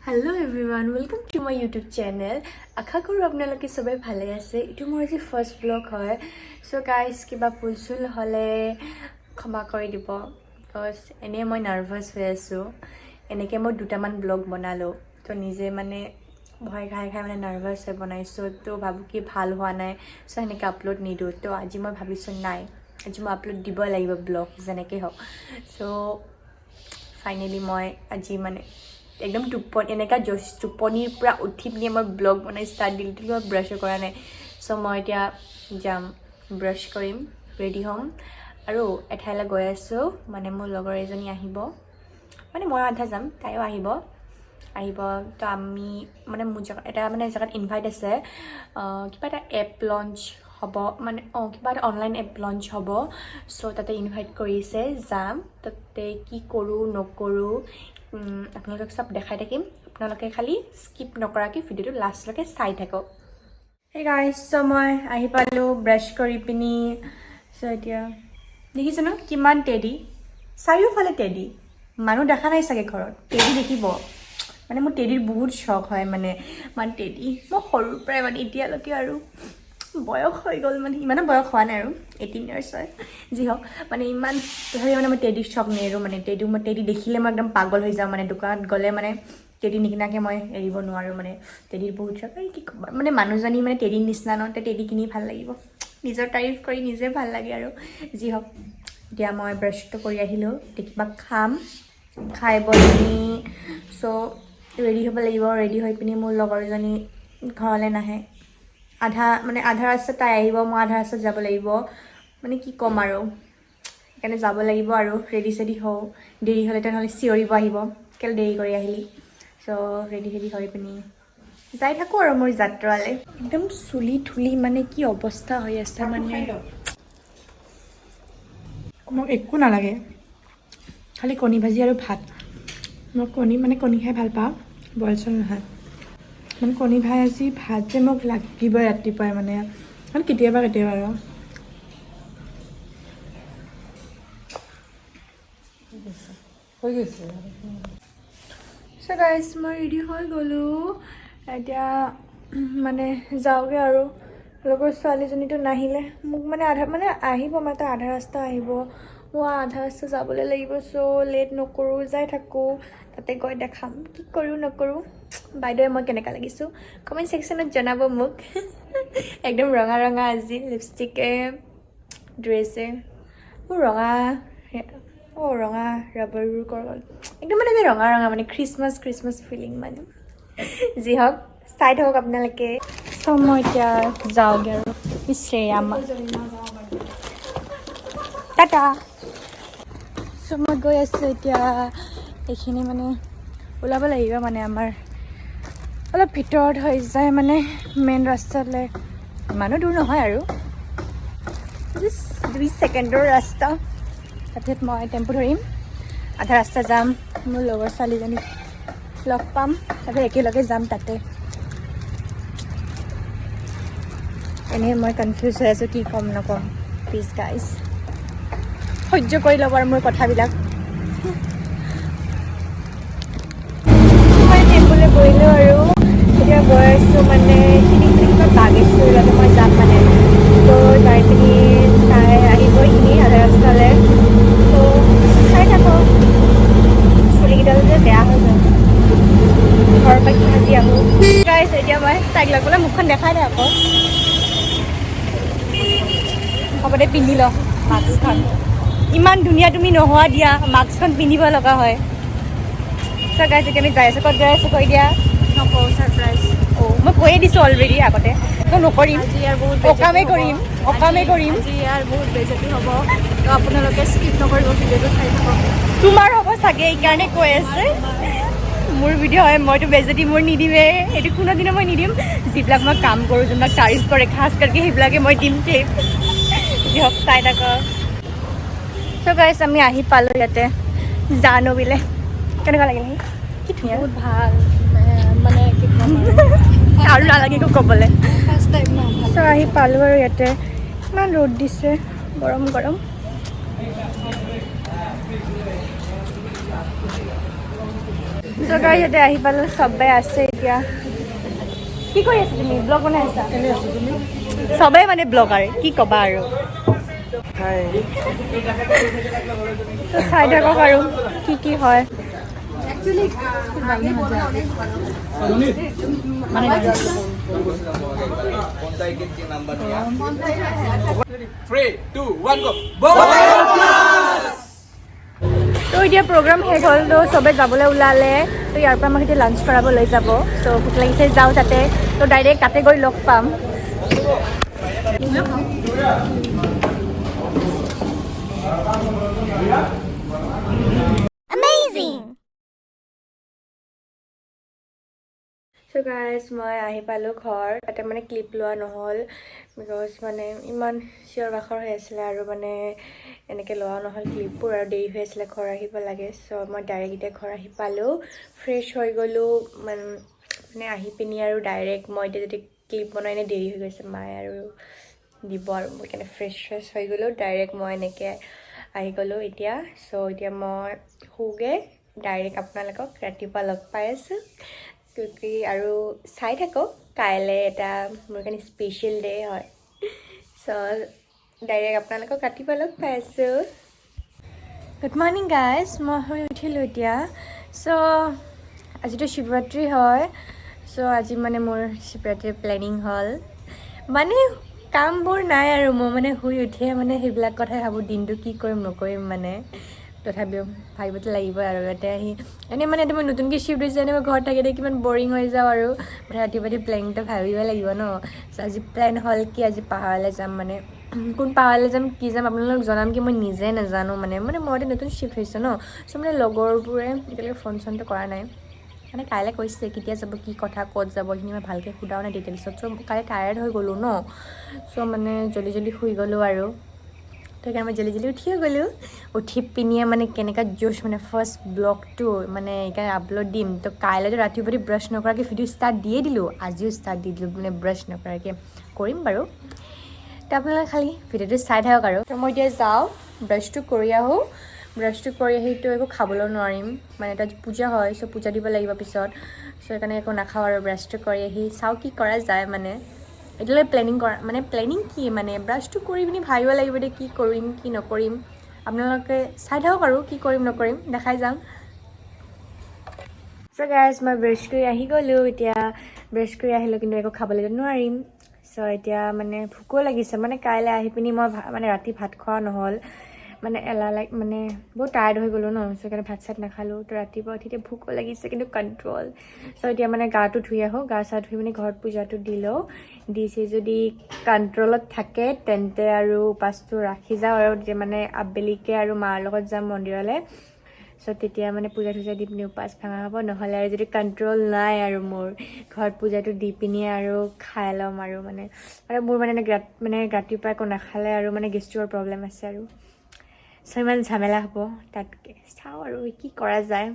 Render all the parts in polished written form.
Hello everyone, welcome to my YouTube channel. আশা কৰো আপোনালোকে সবাই ভালে আছে। এটো মোৰ আজি ফাৰ্স্ট ব্লগ হয়। সো গাইস কিবা ফুলসুল হলে ক্ষমা কৰি দিব। বিকজ এনে মই নাৰ্ভাস হৈ আছো। এনেকে মই দুটামান ব্লগ বনালো। তো নিজে মানে ভয় খাই মানে নাৰ্ভাস হৈ বনাইছো। তো ভাবো কি ভাল হোৱা নাই। সো এনেকে আপলোড নিদো। তো আজি মই ভাবিছো নাই। আজি মই আপলোড দিব লাগিব ব্লগ যেনেকে হওক। সো ফাইনালি মই আজি মানে একদম টোপনি এনেকা টোপনিৰ পৰা উঠি পিনে মই ব্লগ বনাই ষ্টাৰ্ট দিলোঁ মই ব্ৰাছো কৰা নাই চ' মই এতিয়া যাম ব্ৰাছ কৰিম ৰেডি হ'ম আৰু এঠাইলৈ গৈ আছোঁ মানে মোৰ লগৰ এজনী আহিব মানে মই আধা যাম তাইও আহিব তো আমি মানে মোৰ এটা মানে জেগাত ইনভাইট আছে কিবা এটা এপ লঞ্চ হ'ব মানে কিবা এটা অনলাইন এপ লঞ্চ হ'ব চ' তাতে ইনভাইট কৰিছে যাম তাতে কি কৰোঁ নকৰোঁ আপোনালোকক সব দেখাই থাকিম আপোনালোকে খালি স্কিপ নকৰাকৈ ভিডিঅ'টো লাষ্টলৈকে চাই থাকক হে গাইছ চ' মই আহি পালোঁ ব্ৰাছ কৰি পিনি চ' এতিয়া দেখিছে ন কিমান টেডি চাৰিওফালে টেডি মানুহ দেখা নাই চাগে ঘৰত টেডি দেখিব মানে মোৰ টেডিৰ বহুত চখ হয় মানে টেডি মই সৰুৰ পৰাই মানে এতিয়ালৈকে আৰু বয়স হৈ গ'ল মানে ইমানো বয়স হোৱা নাই আৰু 18 ইয়াৰ্ছ হয় যি হওক মানে ইমান তথাপি মানে মই টেডিৰ চখ নেৰোঁ মানে টেডি দেখিলে মই একদম পাগল হৈ যাওঁ মানে দোকানত গ'লে মানে টেডি নিকিনাকৈ মই এৰিব নোৱাৰোঁ মানে টেডিৰ বহুত চখ কি মানে মানুহজনী মানে টেডিৰ নিচিনা ন টেডি কিনি ভাল লাগিব নিজৰ তাৰিফ কৰি নিজে ভাল লাগে আৰু যি হওক এতিয়া মই ব্ৰাছটো কৰি আহিলোঁ কিবা খাম খাই বৈ পিনি চ' ৰেডি হ'ব লাগিব ৰেডি হৈ পিনি মোৰ লগৰজনী ঘৰলৈ নাহে আধা ৰাস্তা তাই আহিব মই আধা ৰাস্তাত যাব লাগিব মানে কি ক'ম আৰু সেইকাৰণে যাব লাগিব আৰু ৰেডি চেডি হওঁ দেৰি হ'লে তেনেহ'লে চিঞৰিব আহিব কেলৈ দেৰি কৰি আহিলি চ' ৰেডি হৈ পিনি যাই থাকোঁ আৰু মোৰ যাত্ৰালৈ একদম চুলি ধুলি মানে কি অৱস্থা হৈ আছে মানে মোক একো নালাগে খালি কণী ভাজি আৰু ভাত মই কণী খাই ভাল পাওঁ বইল চইল নহয় মানে কণী ভাজি ভাত যে মোক লাগিবই ৰাতিপুৱাই মানে কেতিয়াবা আৰু হৈ গৈছে চ' গাইজ মই ৰেডি হৈ গ'লোঁ এতিয়া মানে যাওঁগৈ আৰু লগৰ ছোৱালীজনীটো নাহিলে মোক মানে আহিব মানে তাই আধা ৰাস্তা আহিব মই আধা ৰাস্তা যাবলৈ লাগিব চ' লেট নকৰোঁ যাই থাকোঁ তাতে গৈ দেখাম কি কৰোঁ নকৰোঁ বাইদেৱে মই কেনেকুৱা লাগিছোঁ কমেণ্ট ছেকশ্যনত জনাব মোক একদম ৰঙা আজি লিপষ্টিকে ড্ৰেছে মোৰ ৰঙা ৰাবাৰবোৰ গ'ল একদম মানে যে ৰঙা মানে খ্ৰীষ্টমাছ ফিলিং মানে যি হওক চাই থাকক আপোনালোকে চ' মই এতিয়া যাওঁগৈ আৰু শ্ৰেয়ামা টাটা চ' মই গৈ আছোঁ এতিয়া এইখিনি মানে ওলাব লাগিব মানে আমাৰ অলপ ভিতৰত হৈ যায় মানে মেইন ৰাস্তালৈ ইমানো দূৰ নহয় আৰু জাষ্ট 2 ছেকেণ্ডৰ ৰাস্তা তাতে মই টেম্পু ধৰিম আধা ৰাস্তা যাম মোৰ লগৰ ছোৱালীজনীক লগ পাম তাৰপিছত একেলগে যাম তাতে এনেই মই কনফিউজ হৈ আছোঁ কি ক'ম নক'ম প্লিজ গাইজ সহ্য কৰি ল'ব আৰু মোৰ কথাবিলাক মই টেম্পুলৈ বহিলোঁ আৰু এতিয়া গৈ আছোঁ মানে কিবা বাগেশ্বৰী যাতে মই যাম মানে তো যাই পিনি তাই আহিব এইখিনি আধা ৰাস্তালৈ ত' চাই থাকোঁ চুলিকেইডাল যে বেয়া হৈ যায় ঘৰৰ পৰা কি সাজি আহোঁ গাইছ এতিয়া মই তাইক লগ পেলাই মুখখন দেখাই নাই আকৌ হ'ব দে পিন্ধি ল মাস্কখন ইমান ধুনীয়া তুমি নোহোৱা দিয়া মাস্কখন পিন্ধিব লগা হয় চ' গাইছ এতিয়া আমি যাই আছোঁ ক'ত গৈ আছোঁ কৈ দিয়া নকওঁ ছাৰপ্ৰাইজ মই কৈয়ে দিছোঁ অলৰেডি আগতে তো নকৰিম আজি ইয়াৰ বহুত অকামে কৰিম আজি ইয়াৰ বহুত বেজতি হ'ব তো আপোনালোকে স্কিপ নকৰিব ভিডিঅ'টো চাই থাকক তোমাৰ হ'ব চাগে এইকাৰণে কৈ আছে মোৰ ভিডিঅ' হয় মইতো বেজতি মোৰ নিদিমেই সেইটো কোনোদিনে মই নিদিম যিবিলাক মই কাম কৰোঁ যোনবিলাক তাৰিফ কৰে খাছ কৰি সেইবিলাকে মই দিম ক্লিপ যি হওক চাই থাকক চ' গাইছ আমি আহি পালোঁ ইয়াতে জানো বোলে কেনেকুৱা লাগিল কি ধুনীয়া বহুত ভাল মানে কি ক'ম আৰু নালাগে একো ক'বলৈ ফাৰ্ষ্ট টাইম ন চ' আহি পালোঁ আৰু ইয়াতে ইমান ৰ'দ দিছে গৰম So guys, ইয়াতে আহি পালো সবে আছে এতিয়া কি কৰি আছা তুমি ব্লগ বনাই আছা এনে আছো তুমি সবে মানে ব্লগাৰ কি কবা আৰু হাই তো চাই থাকক আৰু কি হয় মানে 3, 2, 1, go! তো এতিয়া প্ৰগ্ৰাম শেষ হ'ল তো সবে যাবলৈ ওলালে তো ইয়াৰ পৰা আমাক এতিয়া লাঞ্চ কৰাব লৈ যাব চ' ভোক লাগিছে যাওঁ তাতে তো ডাইৰেক্ট তাতে গৈ লগ পাম So guys, মই আহি পালোঁ ঘৰ তাতে মানে ক্লিপ লোৱা নহ'ল বিকজ মানে ইমান চিঞৰ বাখৰ হৈ আছিলে আৰু মানে এনেকৈ লোৱা নহ'ল ক্লিপবোৰ আৰু দেৰি হৈ আছিলে ঘৰ আহিব লাগে চ' মই ডাইৰেক্ট এতিয়া ঘৰ আহি পালোঁ ফ্ৰেছ হৈ গ'লোঁ মানে আহি পিনি আৰু ডাইৰেক্ট মই এতিয়া যদি ক্লিপ বনাই এনে দেৰি হৈ গৈছে মায়ে আৰু দিব আৰু মই সেইকাৰণে ফ্ৰেছ হৈ গ'লোঁ ডাইৰেক্ট মই এনেকৈ আহি গ'লোঁ এতিয়া চ' এতিয়া মই শুগৈ ডাইৰেক্ট আপোনালোকক ৰাতিপুৱা লগ পাই আছোঁ क्योंकि আৰু চাই থাকক কাইলৈ এটা মোৰ কাৰণে স্পেচিয়েল ডে হয় চ' ডাইৰেক্ট আপোনালোকক ৰাতিপুৱা লগ পাই আছোঁ গুড মৰ্ণিং গাইজ মই শুই উঠিলোঁ এতিয়া চ' আজিতো শিৱৰাত্ৰি হয় চ' আজি মানে মোৰ শিৱৰাত্ৰিৰ প্লেনিং হ'ল মানে কামবোৰ নাই আৰু মই মানে শুই উঠিয়ে মানে সেইবিলাক কথাই ভাবোঁ দিনটো কি কৰিম নকৰিম মানে তথাপিও ভাবিবতো লাগিব আৰু ইয়াতে আহি এনেই মানে মই নতুনকৈ শ্বিফ্ট হৈছে এনেই মই ঘৰত থাকি কিমান বৰিং হৈ যাওঁ আৰু মানে ৰাতিপুৱা প্লেনিংটো ভাবিব লাগিব ন আজি প্লেন হ'ল কি আজি পাহাৰলৈ যাম মানে কোন পাহাৰলৈ যাম কি যাম আপোনালোকক জনাম কি মই নিজে নাজানো মানে মইতো নতুন শ্বিফ্ট হৈছোঁ ন চ' মানে লগৰবোৰে এতিয়ালৈকে ফোন চোনটো কৰা নাই মানে কাইলৈ কৈছে কেতিয়া যাব কি কথা ক'ত যাব সেইখিনি মই ভালকৈ সোধাও নাই ডিটেইলছত চ' কাইলৈ টায়াৰ্ড হৈ গ'লোঁ ন চ' মানে জল্দি শুই গ'লোঁ আৰু তো সেইকাৰণে মই জল্দি উঠিও গ'লোঁ উঠি পিনিয়ে মানে কেনেকুৱা জোচ মানে ফাৰ্ষ্ট ব্লগটো মানে সেইকাৰণে আপলোড দিম তো কাইলৈতো ৰাতিপুৱা ব্ৰাছ নকৰাকৈ ভিডিঅ' ষ্টাৰ্ট দিয়ে দিলোঁ আজিও ষ্টাৰ্ট দি দিলোঁ মানে ব্ৰাছ নকৰাকৈ কৰিম বাৰু তো আপোনালোকে খালি ভিডিঅ'টো চাই থাকক আৰু তো মই এতিয়া যাওঁ ব্ৰাছটো কৰি আহোঁ ব্ৰাছটো কৰি আহিতো একো খাবলৈও নোৱাৰিম মানে তাত পূজা হয় চ' পূজা দিব লাগিব পিছত চ' সেইকাৰণে একো নাখাওঁ আৰু ব্ৰাছটো কৰি আহি চাওঁ কি কৰা যায় মানে এতিয়ালৈ প্লেনিং কৰা মানে প্লেনিং কি মানে ব্ৰাছটো কৰি পিনি ভাবিব লাগিব দে কি কৰিম কি নকৰিম আপোনালোকে চাই থাকক আৰু কি কৰিম নকৰিম দেখাই যাম চ' গাইজ মই ব্ৰাছ কৰি আহি গ'লোঁ এতিয়া ব্ৰাছ কৰি আহিলোঁ কিন্তু একো খাবলৈ নোৱাৰিম চ' এতিয়া মানে ভোকো লাগিছে মানে কাইলৈ আহি পিনি মই মানে ৰাতি ভাত খোৱা নহ'ল মানে এলাহ মানে বহুত টায়াৰ্ড হৈ গ'লোঁ ন চ' সেইকাৰণে ভাত চাত নাখালোঁ তো ৰাতিপুৱা উঠি এতিয়া ভোকো লাগিছে কিন্তু কণ্ট্ৰল চ' এতিয়া মানে গাটো ধুই আহোঁ গা চা ধুই পিনি ঘৰত পূজাটো দি লওঁ দিছে যদি কণ্ট্ৰলত থাকে তেন্তে আৰু উপাসটো ৰাখি যাওঁ আৰু তেতিয়া মানে আবেলিকে আৰু মাৰ লগত যাম মন্দিৰলৈ চ' তেতিয়া মানে পূজা চূজা দি পিনি উপাস ভাঙা হ'ব নহ'লে আৰু যদি কণ্ট্ৰল নাই আৰু মোৰ ঘৰত পূজাটো দি পিনি আৰু খাই ল'ম আৰু মোৰ মানে ৰাতিপুৱা একো নাখালে আৰু মানে গেষ্ট্ৰিকৰ প্ৰব্লেম আছে আৰু চ' ইমান ঝামেলা হ'ব তাতকৈ চাওঁ আৰু কি কৰা যায়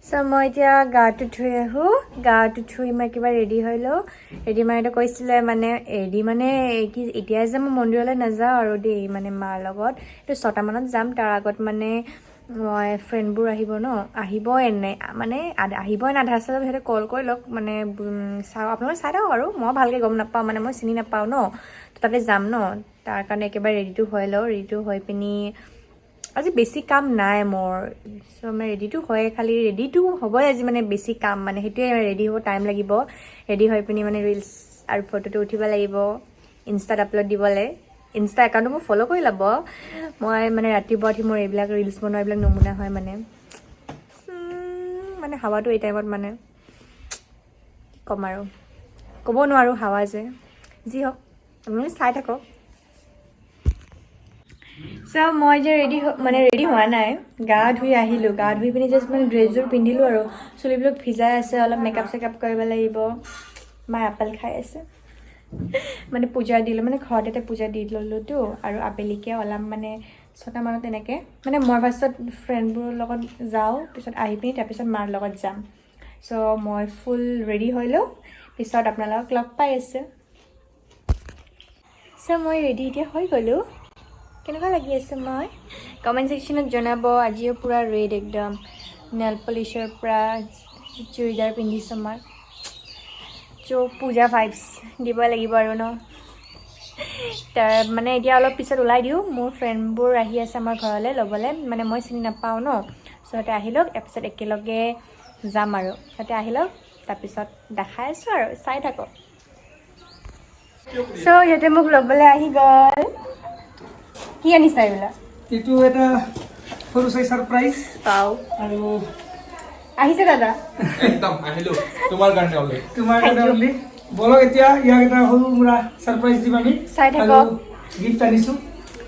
চ' মই এতিয়া গাটো ধুই আহোঁ গাটো ধুই মই কিবা ৰেডি হৈ লওঁ ৰেডি মাইটো কৈছিলে মানে ৰেডি মানে কি এতিয়া যে মই মন্দিৰলৈ নাযাওঁ আৰু দেই মানে মাৰ লগত এইটো 6টামানত যাম তাৰ আগত মানে মই ফ্ৰেণ্ডবোৰ আহিব ন আহিবই মানে আহিবই নাই আধা ৰাস্তাত সিহঁতে কল কৰি লওক মানে চাওঁ আপোনালোকে চাই থাকক আৰু মই ভালকৈ গম নাপাওঁ মানে মই চিনি নাপাওঁ ন তাতে যাম ন তাৰ কাৰণে একেবাৰে ৰেডিটো হৈ লওঁ ৰেডিটো হৈ পিনি আজি বেছি কাম নাই মোৰ চ' মই ৰেডিটো হয় খালি ৰেডিটো হ'বই আজি মানে বেছি কাম মানে সেইটোৱে ৰেডি হ'ব টাইম লাগিব ৰেডি হৈ পিনি মানে ৰিলচ আৰু ফটোটো উঠিব লাগিব ইনষ্টাত আপলোড দিবলৈ ইনষ্টা একাউণ্টটো মোক ফ'ল' কৰি ল'ব মই মানে ৰাতিপুৱা উঠি মোৰ এইবিলাক ৰিলচ বনোৱা এইবিলাক নমুনা হয় মানে হাৱাটো এই টাইমত মানে কি ক'ম আৰু ক'ব নোৱাৰোঁ হাৱা যে যি হওক আপুনি চাই থাকক চ' মই যে ৰেডি হোৱা নাই গা ধুই আহিলোঁ গা ধুই পিনি জাষ্ট মানে ড্ৰেছযোৰ পিন্ধিলোঁ আৰু চুলিবিলাক ভিজাই আছে অলপ মেকআপ চেকআপ কৰিব লাগিব মায়ে আপেল খাই আছে মানে পূজা দিলোঁ মানে ঘৰত এটা পূজা দি ল'লোঁতো আৰু আবেলিকে অলপ মানে 6টামানত তেনেকৈ মানে মই ফাৰ্ষ্টত ফ্ৰেণ্ডবোৰৰ লগত যাওঁ পিছত আহি পিনি তাৰপিছত মাৰ লগত যাম চ' মই ফুল ৰেডি হৈ লওঁ পিছত আপোনালোকক লগ পাই আছোঁ চ' মই ৰেডি এতিয়া হৈ গ'লোঁ কেনেকুৱা লাগি আছে মই কমেণ্ট ছেকশ্যনত জনাব আজিও পূৰা ৰেড একদম নেল পলিচৰ পৰা চুৰিদাৰ পিন্ধিছোঁ মই চ' পূজা ভাইবছ দিব লাগিব আৰু ন তাৰ মানে এতিয়া অলপ পিছত ওলাই দিওঁ মোৰ ফ্ৰেণ্ডবোৰ আহি আছে আমাৰ ঘৰলৈ ল'বলৈ মানে মই চিনি নাপাওঁ ন চ' সিহঁতে আহি লওক তাৰপিছত একেলগে যাম আৰু সিহঁতে আহি লওক তাৰপিছত দেখাই আছোঁ আৰু চাই থাকক চ' সিহঁতে মোক ল'বলৈ আহি গ'ল কি আনিছা এইবিলাক এইটো এটা সৰু চাই ছাৰপ্ৰাইজ পাওঁ আৰু আহিছে দাদা একদম আহিলো তোমাৰ কাৰণে অলৰেডি তোমাৰ কাৰণে only। বলক এতিয়া ইয়াক এটা সৰু মুৰা ছাৰপ্ৰাইজ দিম আমি চাই থাকক। গিফ্ট আনিছোঁ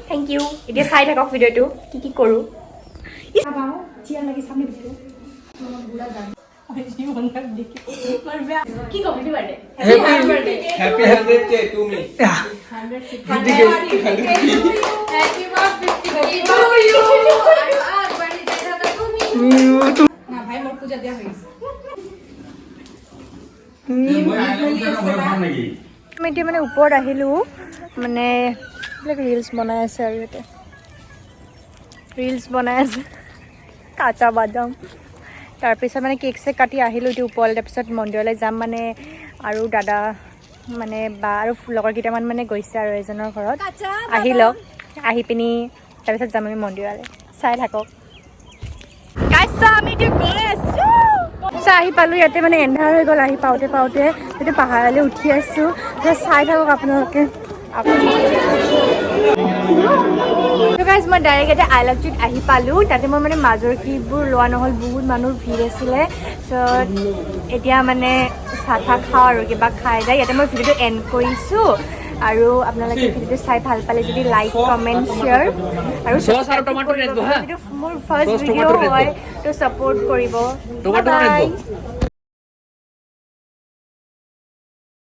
থেংক ইউ এতিয়া চাই থাকক ভিডিঅ'টো কি কৰোঁ কি ক'ম হ্যাপি 100K টু মি আমি এতিয়া মানে ওপৰত আহিলোঁ মানে এইবিলাক ৰিলছ বনাই আছে আৰু ইয়াতে ৰিলছ বনাই আছে কাঁচা বাদাম তাৰপিছত মানে কেক চেক কাটি আহিলোঁ এতিয়া ওপৰলৈ তাৰপিছত মন্দিৰলৈ যাম মানে আৰু দাদা মানে বা আৰু লগৰ কেইটামান মানে গৈছে আৰু এজনৰ ঘৰত আহি লওক আহি পিনি তাৰপিছত যাম আমি মন্দিৰলৈ চাই থাকক আমি এতিয়া গৈ আছোঁ আহি পালোঁ ইয়াতে মানে এন্ধাৰ হৈ গ'ল আহি পাওঁতে এতিয়া পাহাৰলৈ উঠি আছোঁ চাই থাকক আপোনালোকে মই ডাইৰেক্ট এতিয়া আই লাভ ইউত আহি পালোঁ তাতে মই মানে মাজৰ কিবোৰ লোৱা নহ'ল বহুত মানুহ ভিৰ আছিলে চ' এতিয়া মানে চাহ খাওঁ আৰু কিবা খাই যায় ইয়াতে মই ভিডিঅ'টো এণ্ড কৰিছোঁ আৰু আপোনালোকে ভিডিঅ'টো চাই ভাল পালে যদি লাইক কমেণ্ট শ্বেয়াৰ আৰু মোৰ ফাৰ্ষ্ট ভিডিঅ' হয় তো ছাপোৰ্ট কৰিব বাই